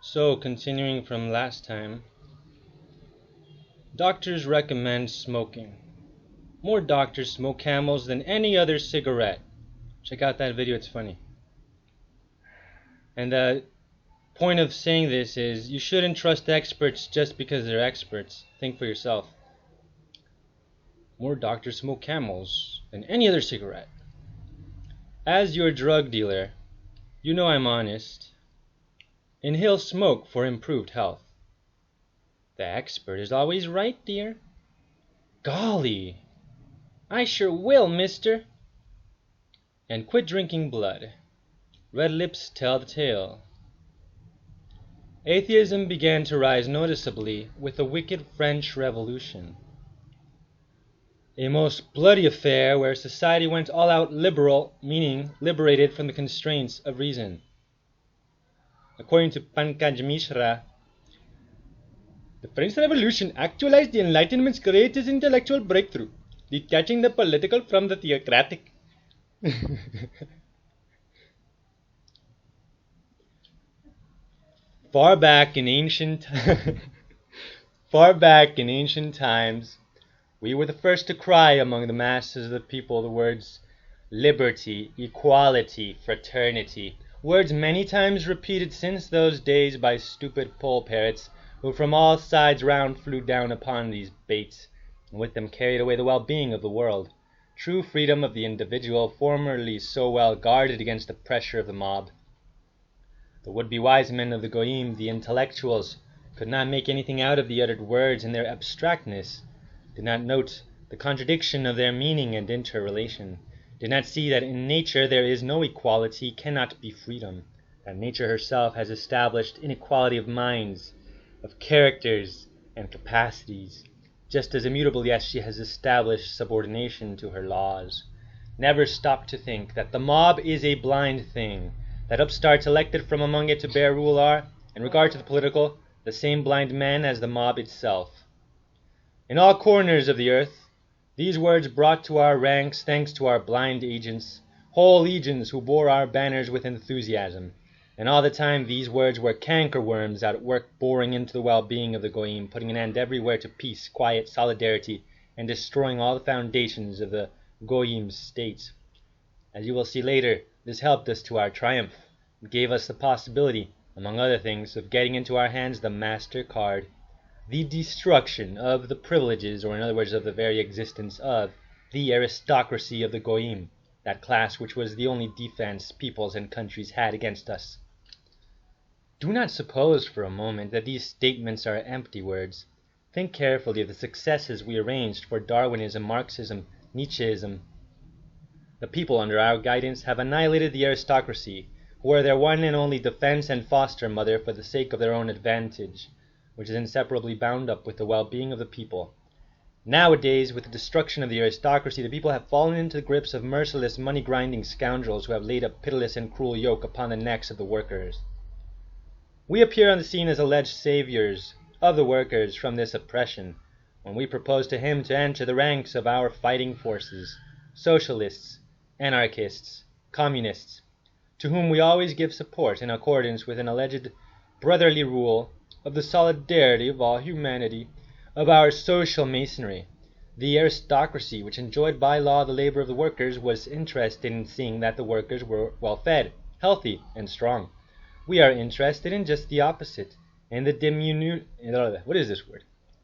So, continuing from last time, doctors recommend smoking. More doctors smoke Camels than any other cigarette. Check out that video, it's funny. And the point of saying this is you shouldn't trust experts just because they're experts. Think for yourself. More doctors smoke Camels than any other cigarette. As your drug dealer, you know I'm honest. Inhale smoke for improved health. The expert is always right, dear. Golly, I sure will, mister. And quit drinking blood. Red lips tell the tale. Atheism began to rise noticeably with the wicked French Revolution. A most bloody affair where society went all out liberal, meaning liberated from the constraints of reason. According to Pankaj Mishra, the French Revolution actualized the Enlightenment's greatest intellectual breakthrough, detaching the political from the theocratic. Far back in ancient times, we were the first to cry among the masses of the people the words liberty, equality, fraternity, words many times repeated since those days by stupid poll parrots who from all sides round flew down upon these baits, and with them carried away the well-being of the world, true freedom of the individual formerly so well guarded against the pressure of the mob. The would-be wise men of the Goyim, the intellectuals, could not make anything out of the uttered words in their abstractness, did not note the contradiction of their meaning and interrelation, did not see that in nature there is no equality, cannot be freedom, that nature herself has established inequality of minds, of characters and capacities, just as immutably as she has established subordination to her laws. Never stop to think that the mob is a blind thing, that upstarts elected from among it to bear rule are, in regard to the political, the same blind men as the mob itself. In all corners of the earth, these words brought to our ranks thanks to our blind agents, whole legions who bore our banners with enthusiasm, and all the time these words were cankerworms at work boring into the well-being of the Goyim, putting an end everywhere to peace, quiet, solidarity, and destroying all the foundations of the Goyim state. As you will see later, this helped us to our triumph. It gave us the possibility, among other things, of getting into our hands the master card, the destruction of the privileges, or in other words, of the very existence of the aristocracy of the Goyim, that class which was the only defense peoples and countries had against us. Do not suppose for a moment that these statements are empty words. Think carefully of the successes we arranged for Darwinism, Marxism, Nietzscheism. The people under our guidance have annihilated the aristocracy, who are their one and only defense and foster mother for the sake of their own advantage, which is inseparably bound up with the well-being of the people. Nowadays, with the destruction of the aristocracy, the people have fallen into the grips of merciless money-grinding scoundrels who have laid a pitiless and cruel yoke upon the necks of the workers. We appear on the scene as alleged saviors of the workers from this oppression, when we propose to him to enter the ranks of our fighting forces, socialists, anarchists, communists, to whom we always give support in accordance with an alleged brotherly rule of the solidarity of all humanity, of our social masonry. The aristocracy, which enjoyed by law the labor of the workers, was interested in seeing that the workers were well fed, healthy, and strong. We are interested in just the opposite, in the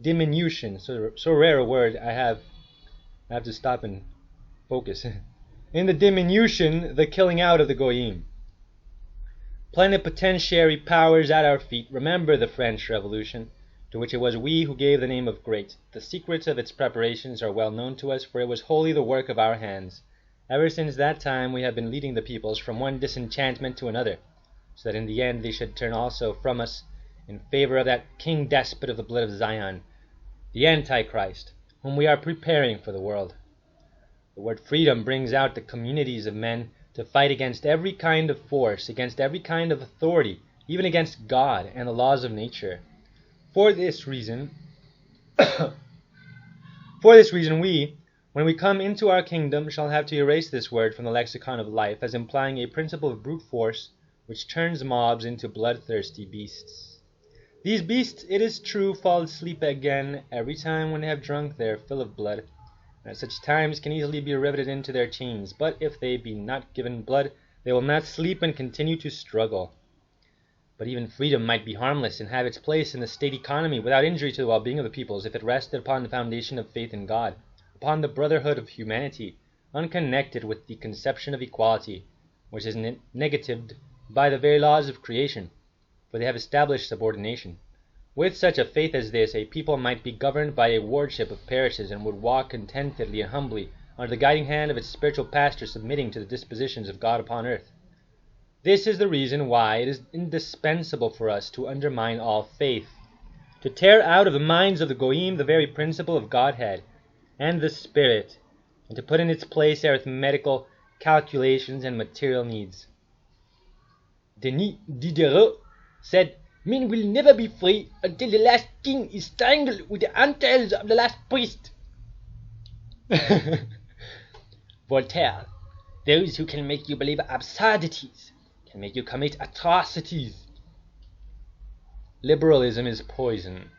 diminution, so rare a word, I have to stop and focus. In the diminution, the killing out of the Goyim. Plenipotentiary powers at our feet, remember the French Revolution, to which it was we who gave the name of great. The secrets of its preparations are well known to us, for it was wholly the work of our hands. Ever since that time we have been leading the peoples from one disenchantment to another, so that in the end they should turn also from us in favor of that king despot of the blood of Zion, the Antichrist, whom we are preparing for the world. The word freedom brings out the communities of men to fight against every kind of force, against every kind of authority, even against God and the laws of nature. For this reason, we, when we come into our kingdom, shall have to erase this word from the lexicon of life as implying a principle of brute force which turns mobs into bloodthirsty beasts. These beasts, it is true, fall asleep again every time when they have drunk their fill of blood, and at such times can easily be riveted into their chains. But if they be not given blood, they will not sleep and continue to struggle. But even freedom might be harmless and have its place in the state economy without injury to the well-being of the peoples if it rested upon the foundation of faith in God, upon the brotherhood of humanity, unconnected with the conception of equality, which is negatived by the very laws of creation, for they have established subordination. With such a faith as this, a people might be governed by a wardship of parishes, and would walk contentedly and humbly under the guiding hand of its spiritual pastor, submitting to the dispositions of God upon earth. This is the reason why it is indispensable for us to undermine all faith, to tear out of the minds of the Goyim the very principle of Godhead and the Spirit, and to put in its place arithmetical calculations and material needs. Denis Diderot said, "Men will never be free until the last king is strangled with the entrails of the last priest." Voltaire, "Those who can make you believe absurdities can make you commit atrocities." Liberalism is poison.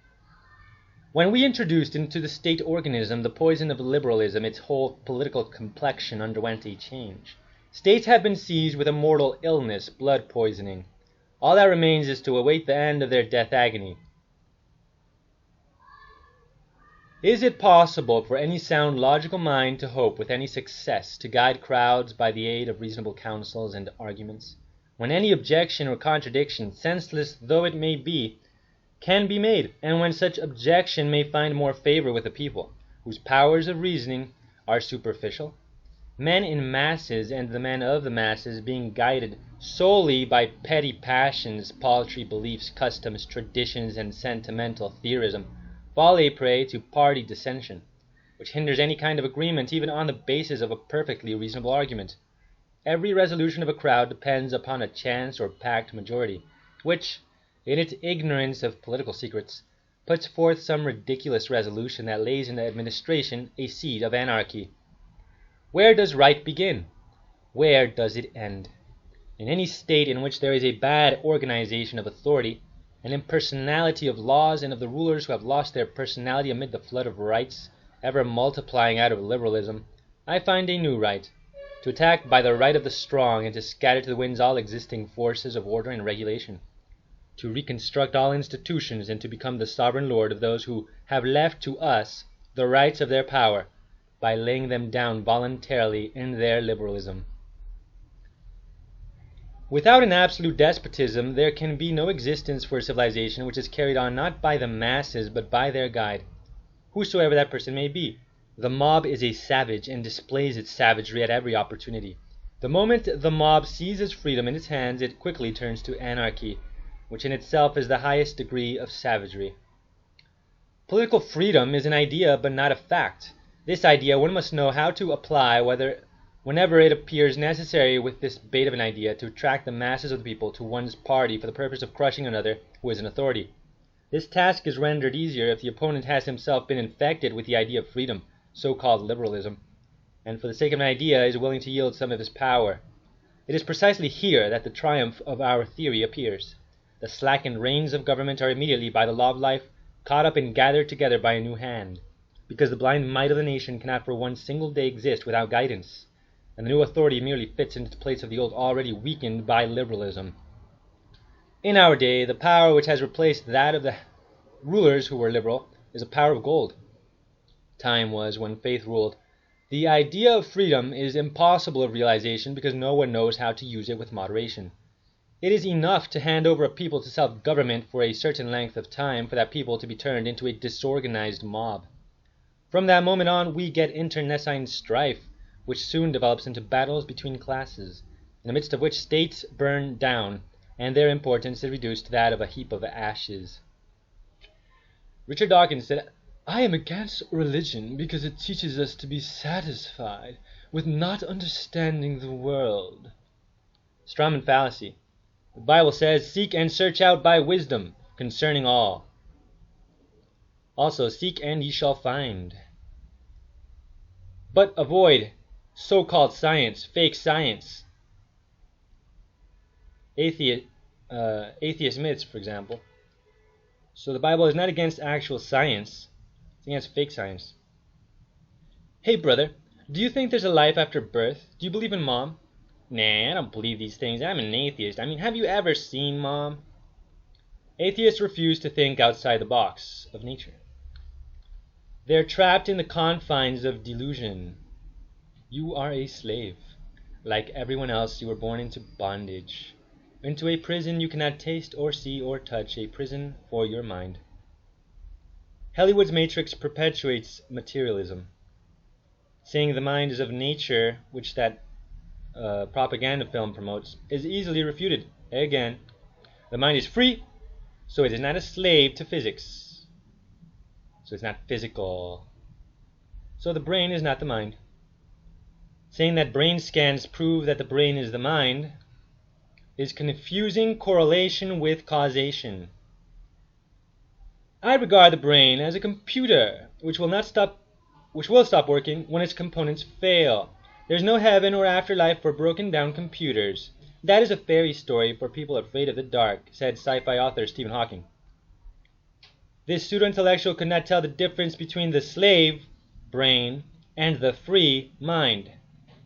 When we introduced into the state organism the poison of liberalism, its whole political complexion underwent a change. States have been seized with a mortal illness, blood poisoning. All that remains is to await the end of their death agony. Is it possible for any sound logical mind to hope with any success to guide crowds by the aid of reasonable counsels and arguments, when any objection or contradiction, senseless though it may be, can be made, and when such objection may find more favor with the people, whose powers of reasoning are superficial? Men in masses, and the men of the masses, being guided solely by petty passions, paltry beliefs, customs, traditions, and sentimental theorism, fall a prey to party dissension, which hinders any kind of agreement even on the basis of a perfectly reasonable argument. Every resolution of a crowd depends upon a chance or packed majority, which, in its ignorance of political secrets, puts forth some ridiculous resolution that lays in the administration a seed of anarchy. Where does right begin? Where does it end? In any state in which there is a bad organization of authority, an impersonality of laws, and of the rulers who have lost their personality amid the flood of rights ever multiplying out of liberalism, I find a new right, to attack by the right of the strong, and to scatter to the winds all existing forces of order and regulation, to reconstruct all institutions, and to become the sovereign lord of those who have left to us the rights of their power, by laying them down voluntarily in their liberalism. Without an absolute despotism, there can be no existence for a civilization which is carried on not by the masses, but by their guide, whosoever that person may be. The mob is a savage, and displays its savagery at every opportunity. The moment the mob seizes freedom in its hands, it quickly turns to anarchy, which in itself is the highest degree of savagery. Political freedom is an idea, but not a fact. This idea one must know how to apply whenever it appears necessary with this bait of an idea to attract the masses of the people to one's party for the purpose of crushing another who is in authority. This task is rendered easier if the opponent has himself been infected with the idea of freedom, so-called liberalism, and for the sake of an idea is willing to yield some of his power. It is precisely here that the triumph of our theory appears. The slackened reins of government are immediately, by the law of life, caught up and gathered together by a new hand, because the blind might of the nation cannot for one single day exist without guidance, and the new authority merely fits into the place of the old already weakened by liberalism. In our day, the power which has replaced that of the rulers who were liberal is a power of gold. Time was when faith ruled. The idea of freedom is impossible of realization because no one knows how to use it with moderation. It is enough to hand over a people to self-government for a certain length of time for that people to be turned into a disorganized mob. From that moment on, we get internecine strife, which soon develops into battles between classes, in the midst of which states burn down, and their importance is reduced to that of a heap of ashes. Richard Dawkins said, "I am against religion because it teaches us to be satisfied with not understanding the world." Strawman fallacy. The Bible says, "Seek and search out by wisdom concerning all." Also, seek and ye shall find. But avoid so-called science, fake science. Atheist myths, for example. So the Bible is not against actual science, it's against fake science. Hey brother, do you think there's a life after birth? Do you believe in mom? Nah, I don't believe these things. I'm an atheist. I mean, have you ever seen mom? Atheists refuse to think outside the box of nature. They're trapped in the confines of delusion. You are a slave. Like everyone else, you were born into bondage. Into a prison you cannot taste or see or touch, a prison for your mind. Hollywood's Matrix perpetuates materialism, saying the mind is of nature, which that propaganda film promotes, is easily refuted. Again, the mind is free, so it is not a slave to physics. So it's not physical. So the brain is not the mind. Saying that brain scans prove that the brain is the mind is confusing correlation with causation. I regard the brain as a computer which will stop working when its components fail. There's no heaven or afterlife for broken down computers. That is a fairy story for people afraid of the dark, said sci-fi author Stephen Hawking. This pseudo-intellectual could not tell the difference between the slave brain and the free mind.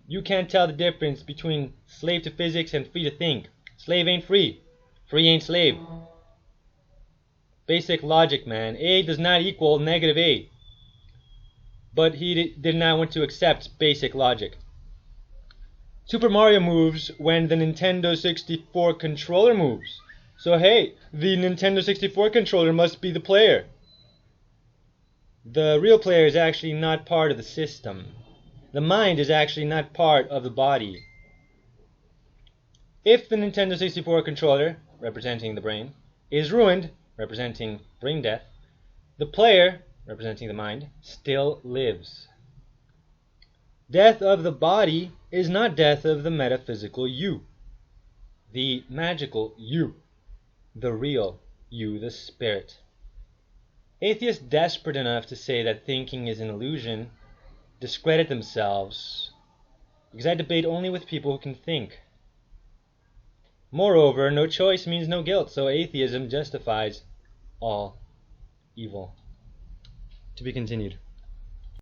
You can't tell the difference between slave to physics and free to think. Slave ain't free. Free ain't slave. Basic logic, man. A does not equal negative A. But he did not want to accept basic logic. Super Mario moves when the Nintendo 64 controller moves. So hey, the Nintendo 64 controller must be the player. The real player is actually not part of the system. The mind is actually not part of the body. If the Nintendo 64 controller, representing the brain, is ruined, representing brain death, the player, representing the mind, still lives. Death of the body is not death of the metaphysical you, the magical you, the real you, the spirit. Atheists desperate enough to say that thinking is an illusion discredit themselves, because I debate only with people who can think. Moreover, no choice means no guilt, so atheism justifies all evil. To be continued.